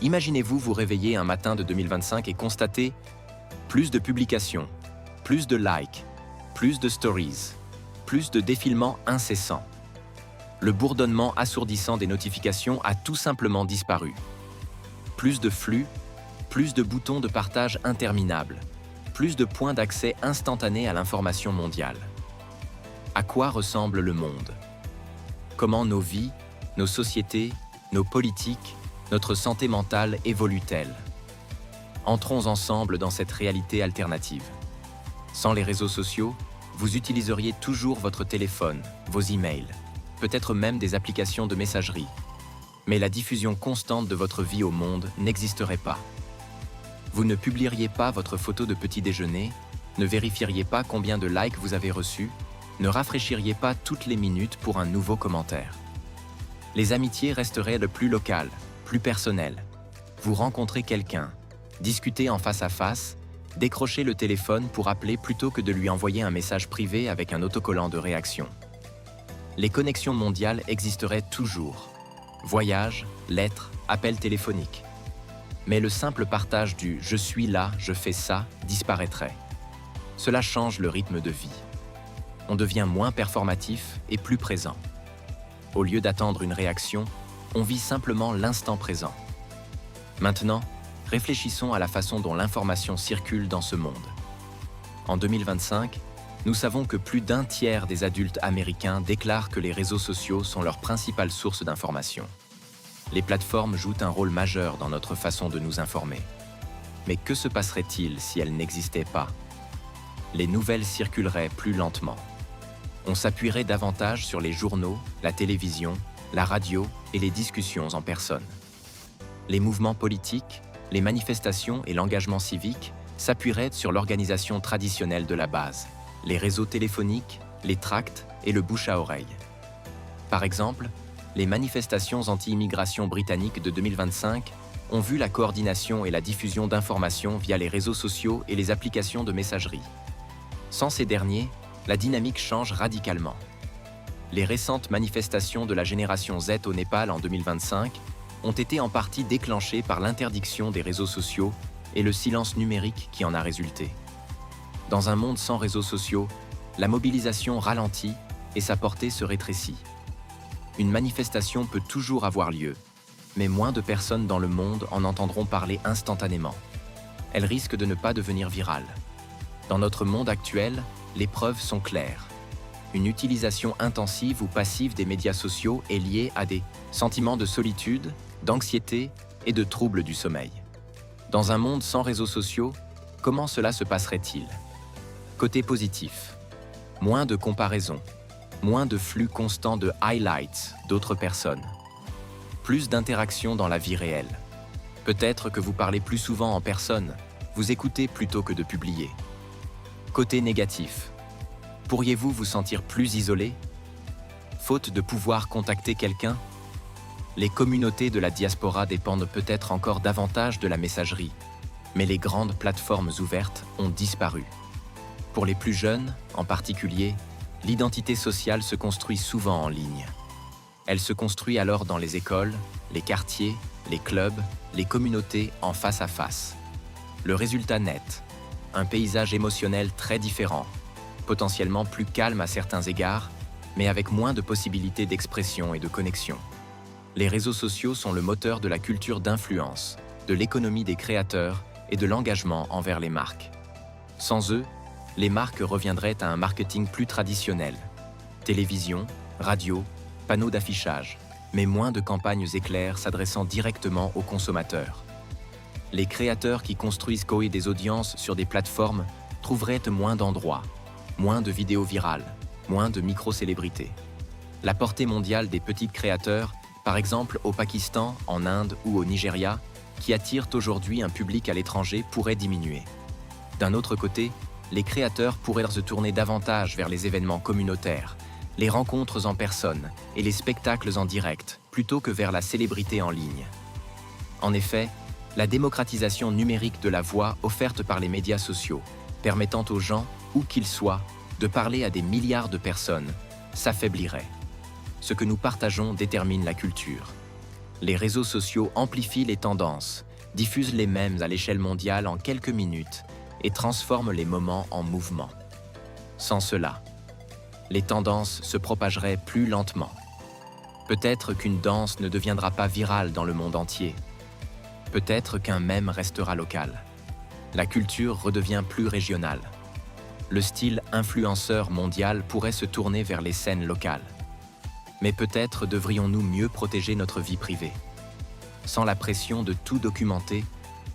Imaginez-vous vous réveiller un matin de 2025 et constater plus de publications, plus de likes, plus de stories, plus de défilements incessants. Le bourdonnement assourdissant des notifications a tout simplement disparu. Plus de flux, plus de boutons de partage interminables, plus de points d'accès instantanés à l'information mondiale. À quoi ressemble le monde? Comment nos vies, nos sociétés, nos politiques, notre santé mentale évoluent-elles? Entrons ensemble dans cette réalité alternative. Sans les réseaux sociaux, vous utiliseriez toujours votre téléphone, vos emails, peut-être même des applications de messagerie. Mais la diffusion constante de votre vie au monde n'existerait pas. Vous ne publieriez pas votre photo de petit déjeuner, ne vérifieriez pas combien de likes vous avez reçus, ne rafraîchiriez pas toutes les minutes pour un nouveau commentaire. Les amitiés resteraient le plus locales, plus personnelles. Vous rencontrez quelqu'un, discutez en face à face, décrochez le téléphone pour appeler plutôt que de lui envoyer un message privé avec un autocollant de réaction. Les connexions mondiales existeraient toujours. Voyages, lettres, appels téléphoniques. Mais le simple partage du « je suis là, je fais ça » disparaîtrait. Cela change le rythme de vie. On devient moins performatif et plus présent. Au lieu d'attendre une réaction, on vit simplement l'instant présent. Maintenant, réfléchissons à la façon dont l'information circule dans ce monde. En 2025, nous savons que plus d'un tiers des adultes américains déclarent que les réseaux sociaux sont leur principale source d'information. Les plateformes jouent un rôle majeur dans notre façon de nous informer. Mais que se passerait-il si elles n'existaient pas? Les nouvelles circuleraient plus lentement. On s'appuierait davantage sur les journaux, la télévision, la radio et les discussions en personne. Les mouvements politiques, les manifestations et l'engagement civique s'appuieraient sur l'organisation traditionnelle de la base, les réseaux téléphoniques, les tracts et le bouche à oreille. Par exemple, les manifestations anti-immigration britanniques de 2025 ont vu la coordination et la diffusion d'informations via les réseaux sociaux et les applications de messagerie. Sans ces derniers, la dynamique change radicalement. Les récentes manifestations de la génération Z au Népal en 2025 ont été en partie déclenchées par l'interdiction des réseaux sociaux et le silence numérique qui en a résulté. Dans un monde sans réseaux sociaux, la mobilisation ralentit et sa portée se rétrécit. Une manifestation peut toujours avoir lieu, mais moins de personnes dans le monde en entendront parler instantanément. Elle risque de ne pas devenir virale. Dans notre monde actuel, les preuves sont claires. Une utilisation intensive ou passive des médias sociaux est liée à des sentiments de solitude, d'anxiété et de troubles du sommeil. Dans un monde sans réseaux sociaux, comment cela se passerait-il? Côté positif, moins de comparaisons, moins de flux constants de highlights d'autres personnes, plus d'interactions dans la vie réelle. Peut-être que vous parlez plus souvent en personne, vous écoutez plutôt que de publier. Côté négatif, pourriez-vous vous sentir plus isolé? Faute de pouvoir contacter quelqu'un? Les communautés de la diaspora dépendent peut-être encore davantage de la messagerie, mais les grandes plateformes ouvertes ont disparu. Pour les plus jeunes, en particulier, l'identité sociale se construit souvent en ligne. Elle se construit alors dans les écoles, les quartiers, les clubs, les communautés en face à face. Le résultat net, un paysage émotionnel très différent, potentiellement plus calme à certains égards, mais avec moins de possibilités d'expression et de connexion. Les réseaux sociaux sont le moteur de la culture d'influence, de l'économie des créateurs et de l'engagement envers les marques. Sans eux, les marques reviendraient à un marketing plus traditionnel. Télévision, radio, panneaux d'affichage, mais moins de campagnes éclairs s'adressant directement aux consommateurs. Les créateurs qui construisent des audiences sur des plateformes trouveraient moins d'endroits, moins de vidéos virales, moins de micro-célébrités. La portée mondiale des petits créateurs, par exemple au Pakistan, en Inde ou au Nigeria, qui attirent aujourd'hui un public à l'étranger, pourrait diminuer. D'un autre côté, les créateurs pourraient se tourner davantage vers les événements communautaires, les rencontres en personne et les spectacles en direct, plutôt que vers la célébrité en ligne. En effet, la démocratisation numérique de la voix offerte par les médias sociaux, permettant aux gens, où qu'ils soient, de parler à des milliards de personnes, s'affaiblirait. Ce que nous partageons détermine la culture. Les réseaux sociaux amplifient les tendances, diffusent les mèmes à l'échelle mondiale en quelques minutes et transforment les moments en mouvements. Sans cela, les tendances se propageraient plus lentement. Peut-être qu'une danse ne deviendra pas virale dans le monde entier. Peut-être qu'un mème restera local. La culture redevient plus régionale. Le style influenceur mondial pourrait se tourner vers les scènes locales. Mais peut-être devrions-nous mieux protéger notre vie privée. Sans la pression de tout documenter,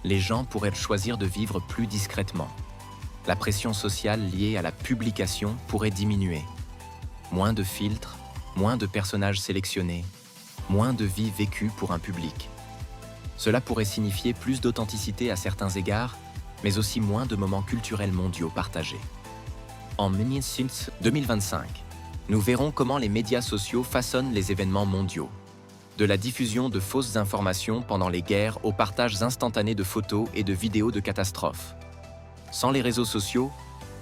les gens pourraient choisir de vivre plus discrètement. La pression sociale liée à la publication pourrait diminuer. Moins de filtres, moins de personnages sélectionnés, moins de vies vécues pour un public. Cela pourrait signifier plus d'authenticité à certains égards, mais aussi moins de moments culturels mondiaux partagés. En 2025, nous verrons comment les médias sociaux façonnent les événements mondiaux. De la diffusion de fausses informations pendant les guerres aux partages instantanés de photos et de vidéos de catastrophes. Sans les réseaux sociaux,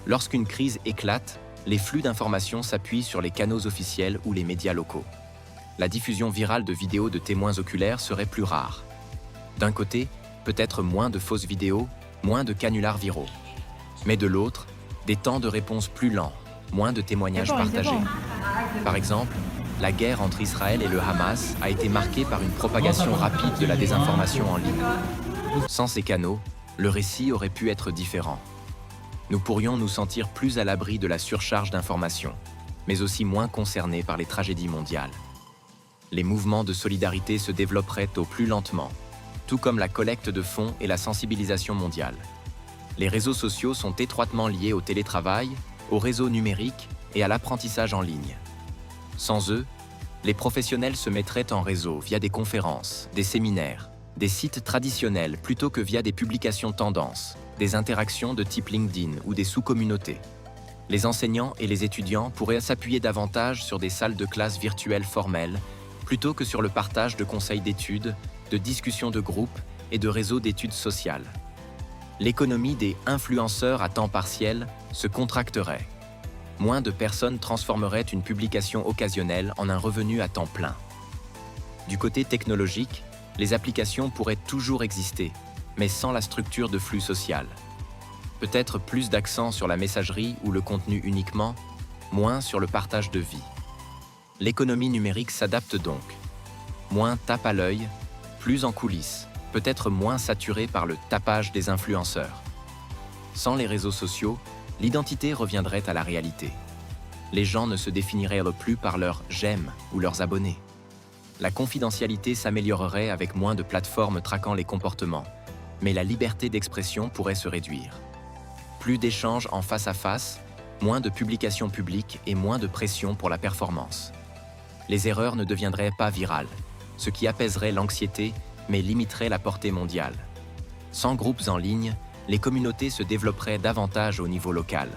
lorsqu'une crise éclate, les flux d'informations s'appuient sur les canaux officiels ou les médias locaux. La diffusion virale de vidéos de témoins oculaires serait plus rare. D'un côté, peut-être moins de fausses vidéos, moins de canulars viraux. Mais de l'autre, des temps de réponse plus lents, moins de témoignages partagés. Par exemple, la guerre entre Israël et le Hamas a été marquée par une propagation rapide de la désinformation en ligne. Sans ces canaux, le récit aurait pu être différent. Nous pourrions nous sentir plus à l'abri de la surcharge d'informations, mais aussi moins concernés par les tragédies mondiales. Les mouvements de solidarité se développeraient au plus lentement, tout comme la collecte de fonds et la sensibilisation mondiale. Les réseaux sociaux sont étroitement liés au télétravail, aux réseaux numériques et à l'apprentissage en ligne. Sans eux, les professionnels se mettraient en réseau via des conférences, des séminaires, des sites traditionnels plutôt que via des publications tendances, des interactions de type LinkedIn ou des sous-communautés. Les enseignants et les étudiants pourraient s'appuyer davantage sur des salles de classe virtuelles formelles plutôt que sur le partage de conseils d'études, de discussions de groupe et de réseaux d'études sociales. L'économie des influenceurs à temps partiel se contracterait. Moins de personnes transformeraient une publication occasionnelle en un revenu à temps plein. Du côté technologique, les applications pourraient toujours exister, mais sans la structure de flux social. Peut-être plus d'accent sur la messagerie ou le contenu uniquement, moins sur le partage de vie. L'économie numérique s'adapte donc. Moins tape à l'œil, plus en coulisses, peut-être moins saturée par le tapage des influenceurs. Sans les réseaux sociaux, l'identité reviendrait à la réalité. Les gens ne se définiraient plus par leurs « j'aime » ou leurs abonnés. La confidentialité s'améliorerait avec moins de plateformes traquant les comportements, mais la liberté d'expression pourrait se réduire. Plus d'échanges en face à face, moins de publications publiques et moins de pression pour la performance. Les erreurs ne deviendraient pas virales, ce qui apaiserait l'anxiété mais limiterait la portée mondiale. Sans groupes en ligne, les communautés se développeraient davantage au niveau local.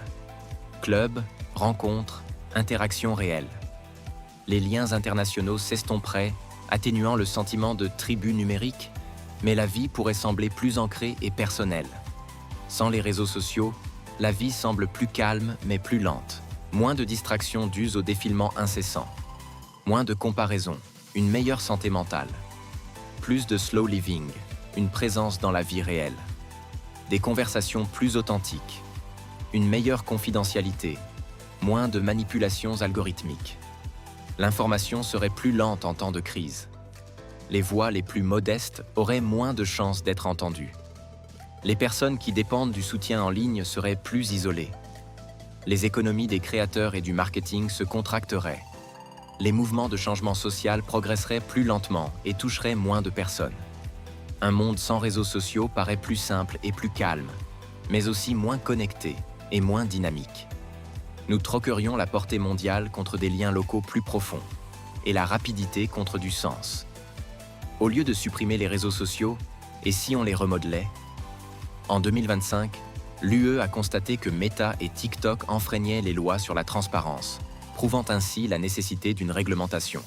Clubs, rencontres, interactions réelles. Les liens internationaux s'estomperaient, atténuant le sentiment de tribu numérique, mais la vie pourrait sembler plus ancrée et personnelle. Sans les réseaux sociaux, la vie semble plus calme mais plus lente. Moins de distractions dues au défilement incessant. Moins de comparaisons, une meilleure santé mentale. Plus de slow living, une présence dans la vie réelle. Des conversations plus authentiques. Une meilleure confidentialité. Moins de manipulations algorithmiques. L'information serait plus lente en temps de crise. Les voix les plus modestes auraient moins de chances d'être entendues. Les personnes qui dépendent du soutien en ligne seraient plus isolées. Les économies des créateurs et du marketing se contracteraient. Les mouvements de changement social progresseraient plus lentement et toucheraient moins de personnes. Un monde sans réseaux sociaux paraît plus simple et plus calme, mais aussi moins connecté et moins dynamique. Nous troquerions la portée mondiale contre des liens locaux plus profonds et la rapidité contre du sens. Au lieu de supprimer les réseaux sociaux, et si on les remodelait? En 2025, l'UE a constaté que Meta et TikTok enfreignaient les lois sur la transparence, prouvant ainsi la nécessité d'une réglementation.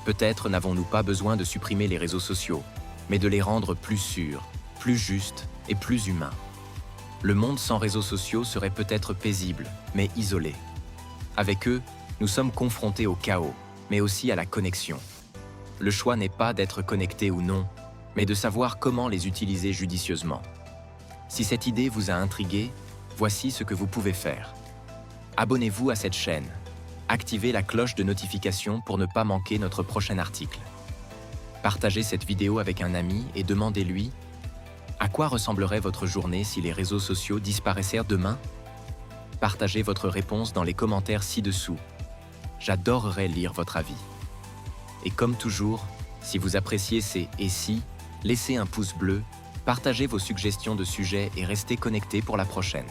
Peut-être n'avons-nous pas besoin de supprimer les réseaux sociaux, mais de les rendre plus sûrs, plus justes et plus humains. Le monde sans réseaux sociaux serait peut-être paisible, mais isolé. Avec eux, nous sommes confrontés au chaos, mais aussi à la connexion. le choix n'est pas d'être connecté ou non, mais de savoir comment les utiliser judicieusement. Si cette idée vous a intrigué, voici ce que vous pouvez faire. Abonnez-vous à cette chaîne. Activez la cloche de notification pour ne pas manquer notre prochain article. Partagez cette vidéo avec un ami et demandez-lui « À quoi ressemblerait votre journée si les réseaux sociaux disparaissaient demain ?» Partagez votre réponse dans les commentaires ci-dessous. J'adorerais lire votre avis. Et comme toujours, si vous appréciez ces « et si », laissez un pouce bleu, partagez vos suggestions de sujets et restez connectés pour la prochaine.